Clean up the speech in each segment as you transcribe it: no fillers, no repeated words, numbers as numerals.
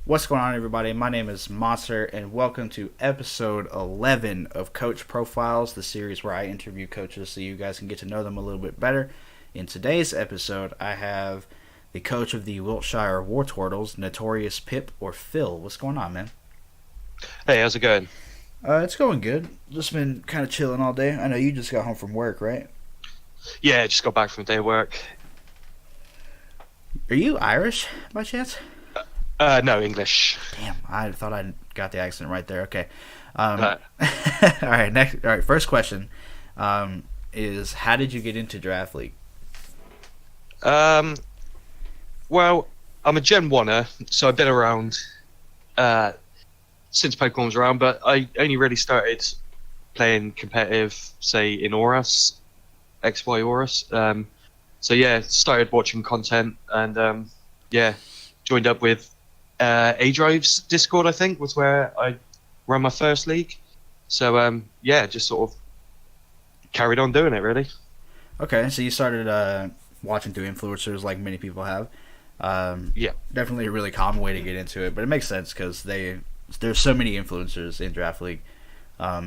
What's going on, everybody? My name is Monster, and welcome to episode 11 of Coach Profiles, the series where I interview coaches so you guys can get to know them a little bit better. In today's episode, I have the coach of the Wiltshire Wartortles, NotoriousPip, or Phil. What's going on, man? Hey, how's it going? It's going good. Just been kind of chilling all day. I know you just got home from work, right? Yeah, just got back from a day of work. Are you Irish, by chance? No, English. Damn, I thought I got the accent right there. Okay. Uh, All right. Next. All right. First question is how did you get into Draft League? well, I'm a Gen 1er, so I've been around since Pokemon was around, but I only really started playing competitive, say, in Aurus, XY Aurus. So yeah, started watching content and joined up with A-Drive's Discord, I think, was where I ran my first league. So just sort of carried on doing it, really. Okay, so you started watching through influencers like many people have. Yeah. Definitely a really common way to get into it, but it makes sense because there's so many influencers in Draft League. All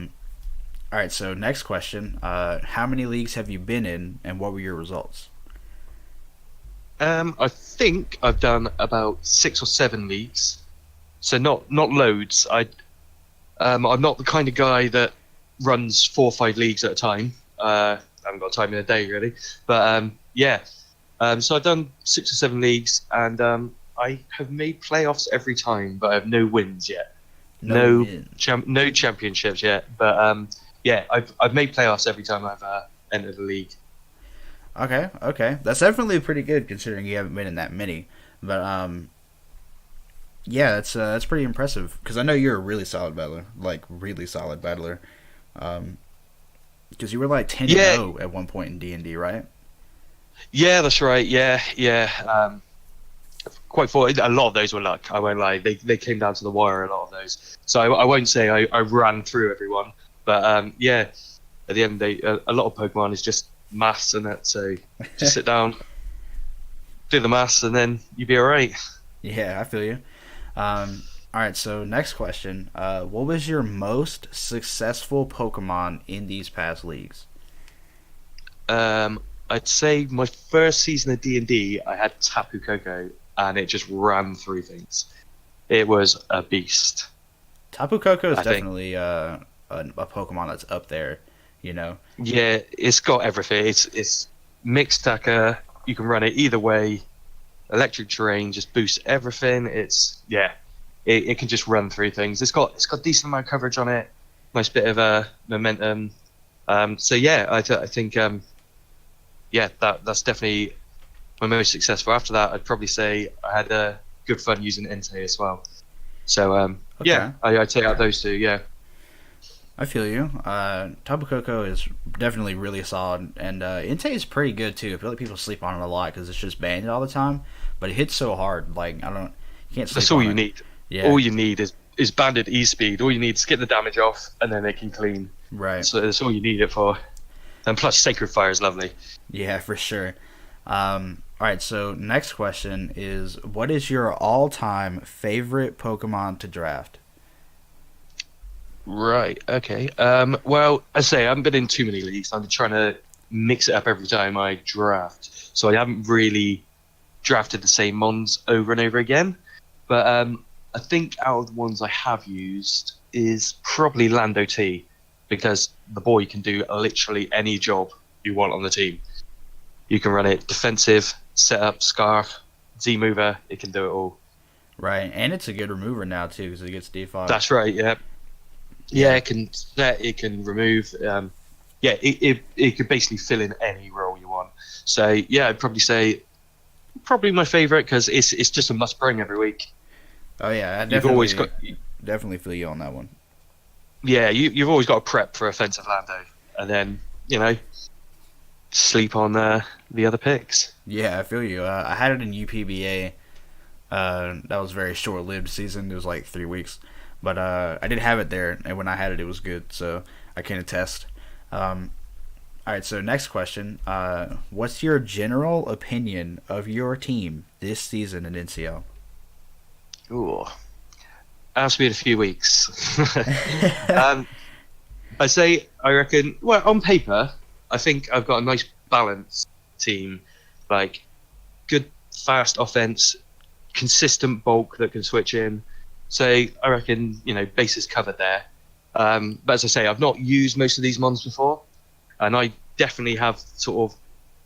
right, so next question. How many leagues have you been in, and what were your results? I think I've done about 6 or 7 leagues, so not loads. I'm not the kind of guy that runs 4 or 5 leagues at a time. I haven't got time in a day really, but so I've done 6 or 7 leagues, and I have made playoffs every time, but I have no wins yet. No championships yet, but I've made playoffs every time I've entered a league. Okay. That's definitely pretty good considering you haven't been in that many. But that's pretty impressive because I know you're a really solid battler, like really solid battler. Because you were like 10-0 at one point in D&D, right? Yeah, that's right. Yeah. Quite fortunate. A lot of those were luck. I won't lie. They came down to the wire. A lot of those. So I won't say I ran through everyone, but at the end of the day, a lot of Pokemon is just maths and that. So just sit down, do the maths, and then you'll be all right. Yeah, I feel you. All right, so next question. What was your most successful Pokemon in these past leagues? I'd say my first season of D&D, I had Tapu Koko, and it just ran through things. It was a beast. Tapu Koko is definitely a Pokemon that's up there, you know? Yeah, it's got everything. It's mixed attacker. You can run it either way. Electric terrain just boosts everything. It can just run through things. It's got decent amount of coverage on it. Nice bit of momentum. I think that's definitely my most successful. After that, I'd probably say I had good fun using Entei as well. So I'd take out those two. Yeah. I feel you. Tapu Koko is definitely really solid, and Entei is pretty good too. I feel like people sleep on it a lot because it's just banned all the time, but it hits so hard. Like you can't sleep. That's all on you it. need. Yeah. All you need is banded E-speed. All you need is get the damage off, and then they can clean. Right. So that's all you need it for. And plus, Sacred Fire is lovely. Yeah, for sure. All right, so next question is, what is your all-time favorite Pokemon to draft? Right. Okay. Well, I say I haven't been in too many leagues. I'm trying to mix it up every time I draft, so I haven't really drafted the same mons over and over again. But I think out of the ones I have used is probably Lando T, because the boy can do literally any job you want on the team. You can run it defensive, setup, scarf, Z-mover. It can do it all. Right, and it's a good remover now too because it gets default. That's right. Yeah. Yeah, it can set. It can remove. It could basically fill in any role you want. So yeah, I'd probably say my favorite because it's just a must bring every week. Oh yeah, You've always got definitely feel you on that one. Yeah, you've always got to prep for offensive Lando, and then sleep on the other picks. Yeah, I feel you. I had it in UPBA. That was a very short-lived season. It was like 3 weeks. But I did have it there, and when I had it, it was good. So I can attest. All right, so next question. What's your general opinion of your team this season in NCL? Ooh. Ask me in a few weeks. um, I reckon. Well, on paper, I think I've got a nice balanced team, like good fast offense, consistent bulk that can switch in. So I reckon bases covered there. But as I say, I've not used most of these mons before, and I definitely have sort of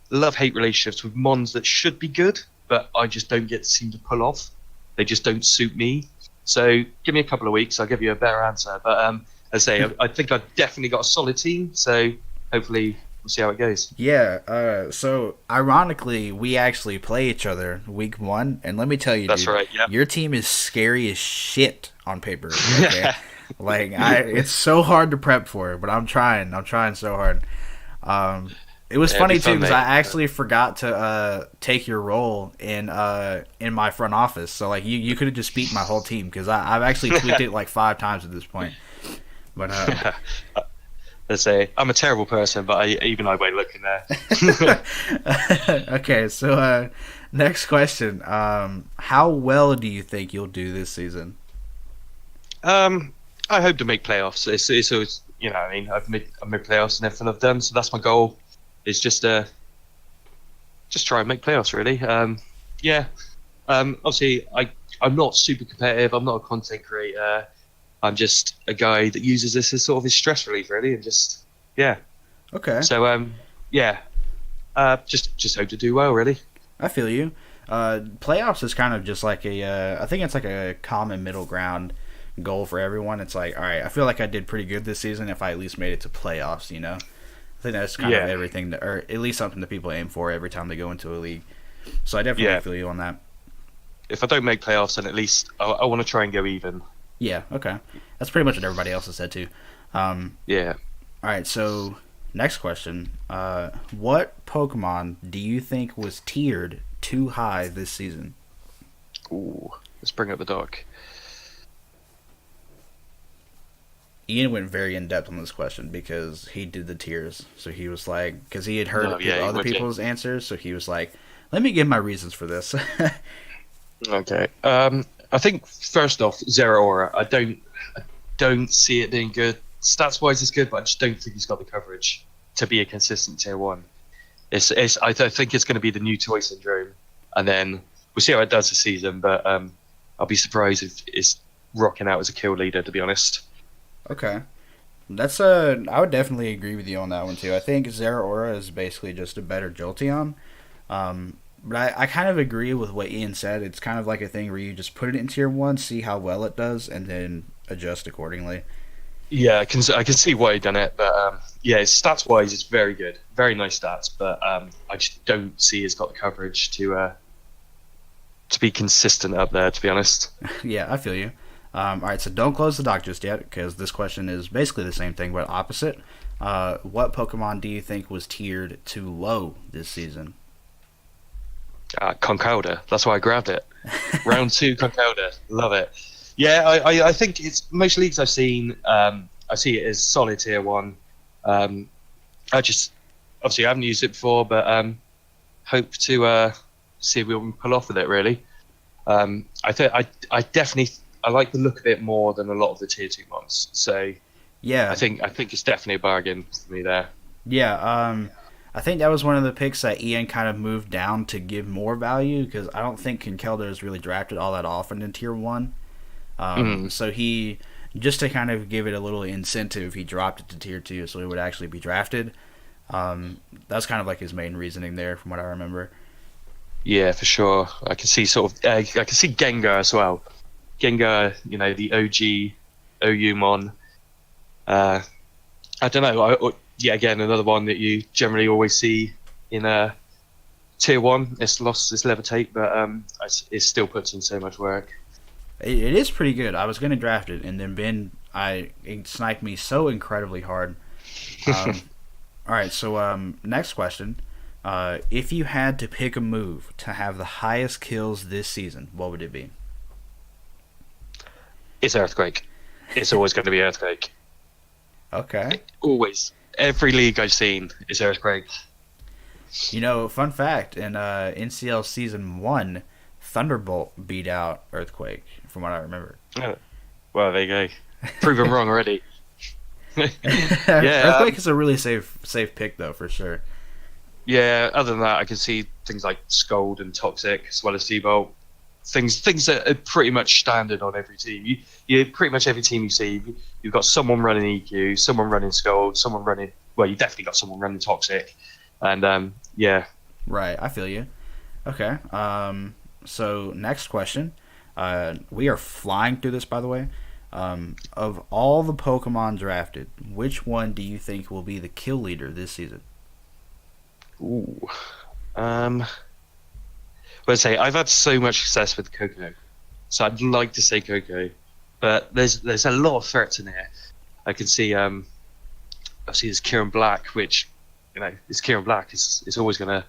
love-hate relationships with mons that should be good, but I just don't get to seem to pull off. They just don't suit me. So give me a couple of weeks, I'll give you a better answer. But as I say, I think I've definitely got a solid team. So hopefully we'll see how it goes. Yeah. So ironically, we actually play each other week 1, and let me tell you, That's dude, right. Yeah. your team is scary as shit on paper. Okay? It's so hard to prep for, but I'm trying. I'm trying so hard. It was funny too because I actually forgot to take your role in my front office. So like you could have just beat my whole team because I've actually tweaked it like 5 times at this point. But let's say I'm a terrible person, but I won't look in there. Okay, so next question: how well do you think you'll do this season? I hope to make playoffs. It's always, I've made playoffs and everything I've done, so that's my goal. Is just try and make playoffs, really. Obviously, I'm not super competitive. I'm not a content creator. I'm just a guy that uses this as sort of his stress relief, really, and just Okay. So just hope to do well, really. I feel you. Playoffs is kind of just like I think it's like a common middle ground goal for everyone. It's like, all right, I feel like I did pretty good this season if I at least made it to playoffs, I think that's kind of everything, or at least something that people aim for every time they go into a league. So I definitely feel you on that. If I don't make playoffs, then at least I want to try and go even. Yeah, okay. That's pretty much what everybody else has said too. Yeah. All right, so next question. What Pokemon do you think was tiered too high this season? Ooh, let's bring up the doc. Ian went very in depth on this question because he did the tiers. So he was like, because he had heard other people's answers, so he was like, let me give my reasons for this. Okay. I think first off, Zeraora. I don't see it being good. Stats wise, it's good, but I just don't think he's got the coverage to be a consistent tier 1. I think it's going to be the new toy syndrome, and then we'll see how it does this season. But I'll be surprised if it's rocking out as a kill leader, to be honest. Okay. I would definitely agree with you on that one too. I think Zeraora is basically just a better Jolteon. But I kind of agree with what Ian said. It's kind of like a thing where you just put it in tier 1, see how well it does, and then adjust accordingly. Yeah, I can see why he done it, but stats wise, it's very good, very nice stats. But I just don't see he's got the coverage to be consistent up there, to be honest. Yeah, I feel you. All right, so don't close the doc just yet, because this question is basically the same thing, but opposite. What Pokemon do you think was tiered too low this season? Conkeldurr. That's why I grabbed it. Round 2, Conkeldurr. Love it. Yeah, I think it's most leagues I've seen. I see it as solid tier 1. I haven't used it before, but hope to see if we can pull off with it. Really, I definitely like the look of it more than a lot of the tier 2 ones. So yeah, I think it's definitely a bargain for me there. Yeah, I think that was one of the picks that Ian kind of moved down to give more value, because I don't think Conkeldurr is really drafted all that often in tier 1. So he, just to kind of give it a little incentive, he dropped it to tier 2 so it would actually be drafted. That's kind of like his main reasoning there, from what I remember. Yeah, for sure. I can see I can see Gengar as well. Gengar, the OG OU mon. I don't know. Again, another one that you generally always see in tier 1. It's lost its levitate, but it still puts in so much work. It is pretty good. I was going to draft it, and then it sniped me so incredibly hard. All right, so next question. If you had to pick a move to have the highest kills this season, what would it be? It's Earthquake. It's always going to be Earthquake. Okay. Always. Every league I've seen is Earthquake. Fun fact, in NCL Season 1, Thunderbolt beat out Earthquake, from what I remember. Oh, Well, there you go. Proven wrong already. Yeah. Earthquake is a really safe pick though, for sure. Yeah. Other than that, I can see things like Scold and Toxic, as well as T-Bolt. Things that are pretty much standard on every team. You pretty much every team you see, you've got someone running EQ, someone running Scold, someone running. Well, you definitely got someone running Toxic, and yeah. Right, I feel you. Okay. So next question. We are flying through this, by the way. Of all the Pokemon drafted, which one do you think will be the kill leader this season? Ooh. Well, say I've had so much success with Coco, so I'd like to say Coco, but there's a lot of threats in here. I can see obviously there's Kieran Black, which it's Kieran Black. It's always gonna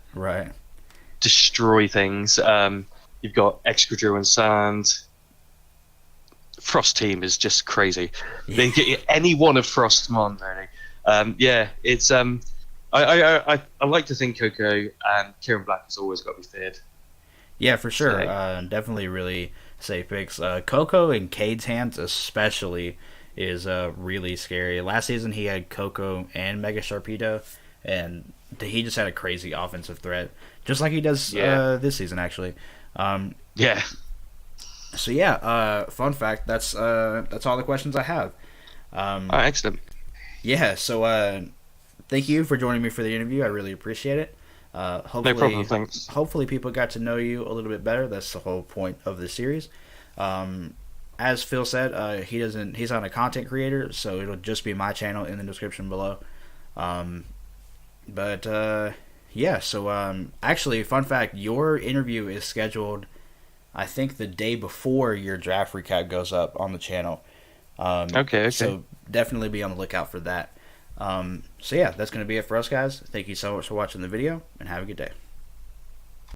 destroy things. You've got Excadrill and Sand. Frost team is just crazy. They get any one of Frost's mon really. Yeah, it's I like to think Coco and Kieran Black has always got to be feared. Yeah, for sure. Definitely really safe picks. Coco in Cade's hands especially is really scary. Last season he had Coco and Mega Sharpedo, and he just had a crazy offensive threat, just like he does this season actually. Yeah. So yeah, fun fact. That's all the questions I have. Excellent. Yeah. So thank you for joining me for the interview. I really appreciate it. Hopefully, no problem. Thanks. Hopefully, people got to know you a little bit better. That's the whole point of the series. As Phil said, he's not a content creator, so it'll just be my channel in the description below. Yeah. So actually, fun fact: your interview is scheduled, I think, the day before your draft recap goes up on the channel. Okay. So definitely be on the lookout for that. So yeah, that's going to be it for us, guys. Thank you so much for watching the video, and have a good day.